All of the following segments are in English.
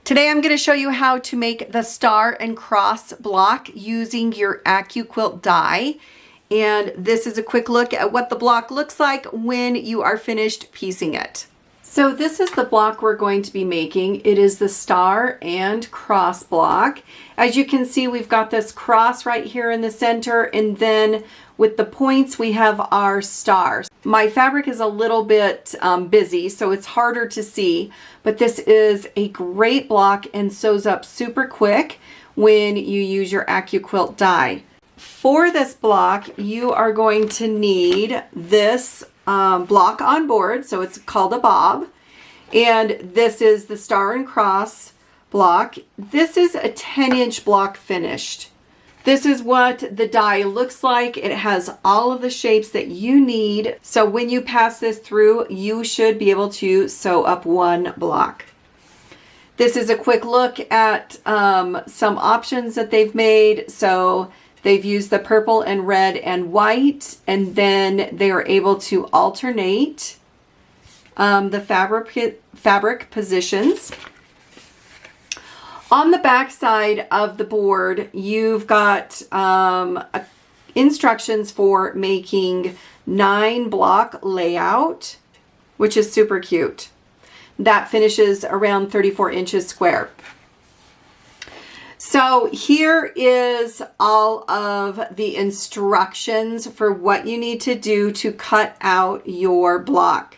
Today I'm going to show you how to make the star and cross block using your AccuQuilt Die. And this is a quick look at what the block looks like when you are finished piecing it. So this is the block we're going to be making. It is the star and cross block. As you can see, we've got this cross right here in the center, and then with the points we have our stars. My fabric is a little bit busy, so it's harder to see, but this is a great block and sews up super quick when you use your AccuQuilt Die. For this block, you are going to need this block on board, so it's called a bob, and this is the star and cross block. This is a 10-inch block finished. This is what the die looks like. It has all of the shapes that you need, so when you pass this through, you should be able to sew up one block. This is a quick look at some options that they've made. So they've used the purple and red and white, and then they are able to alternate the fabric positions. On the back side of the board, you've got instructions for making 9-block layout, which is super cute. That finishes around 34 inches square. So here is all of the instructions for what you need to do to cut out your block.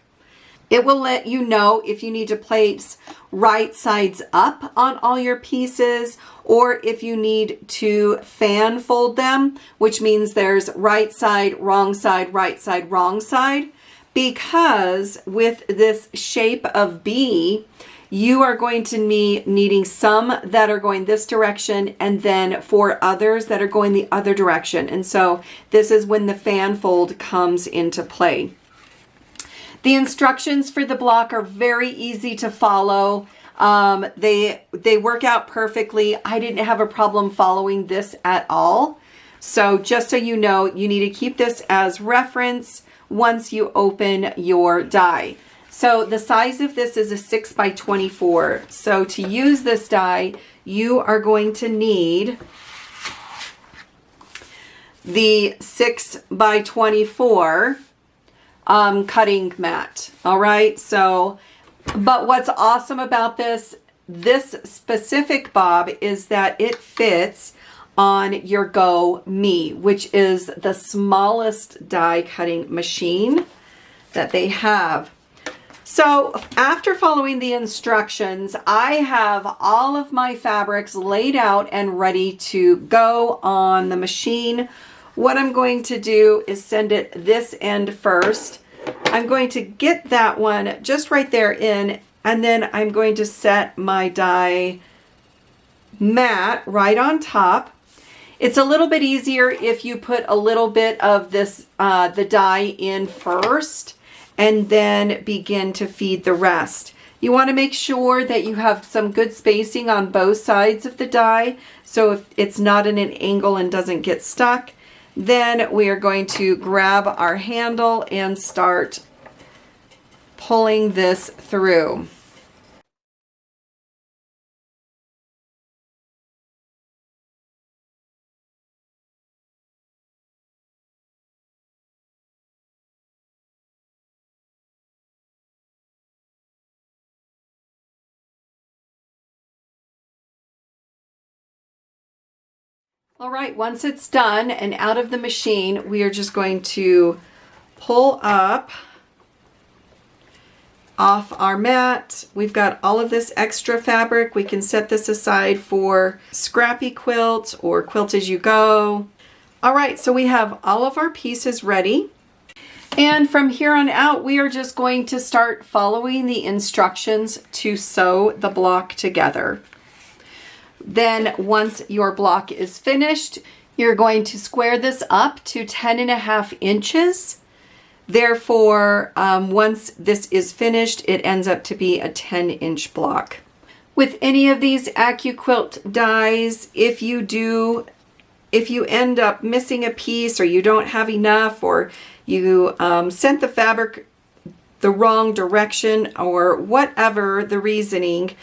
It will let you know if you need to place right sides up on all your pieces, or if you need to fan fold them, which means there's right side, wrong side, right side, wrong side. Because with this shape of B, you are going to be needing some that are going this direction, and then for others that are going the other direction. And so this is when the fan fold comes into play. The instructions for the block are very easy to follow. They work out perfectly. I didn't have a problem following this at all. So just so you know, you need to keep this as reference once you open your die. So the size of this is a 6 by 24. So to use this die, you are going to need the 6 by 24 cutting mat. All right. So, but what's awesome about this specific bob is that it fits on your Go Me, which is the smallest die cutting machine that they have. So after following the instructions, I have all of my fabrics laid out and ready to go on the machine. What I'm going to do is send it this end first. I'm going to get that one just right there in, and then I'm going to set my die mat right on top. It's a little bit easier if you put a little bit of this, the die in first, and then begin to feed the rest. You want to make sure that you have some good spacing on both sides of the die, so if it's not in an angle and doesn't get stuck. Then we are going to grab our handle and start pulling this through. All right, once it's done and out of the machine, we are just going to pull up off our mat. We've got all of this extra fabric. We can set this aside for scrappy quilt or quilt as you go. All right, so we have all of our pieces ready. And from here on out, we are just going to start following the instructions to sew the block together. Then once your block is finished, you're going to square this up to 10.5 inches. Therefore, once this is finished, it ends up to be a 10-inch block. With any of these AccuQuilt dies, if you end up missing a piece, or you don't have enough, or you sent the fabric the wrong direction, or whatever the reasoning,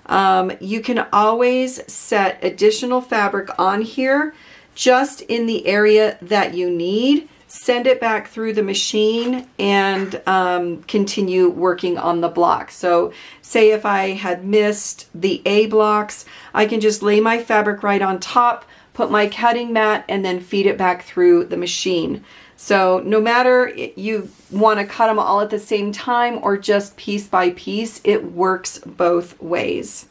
You can always set additional fabric on here just in the area that you need. Send it back through the machine and continue working on the block. So say if I had missed the A blocks, I can just lay my fabric right on top, put my cutting mat, and then feed it back through the machine. So no matter you want to cut them all at the same time or just piece by piece, it works both ways.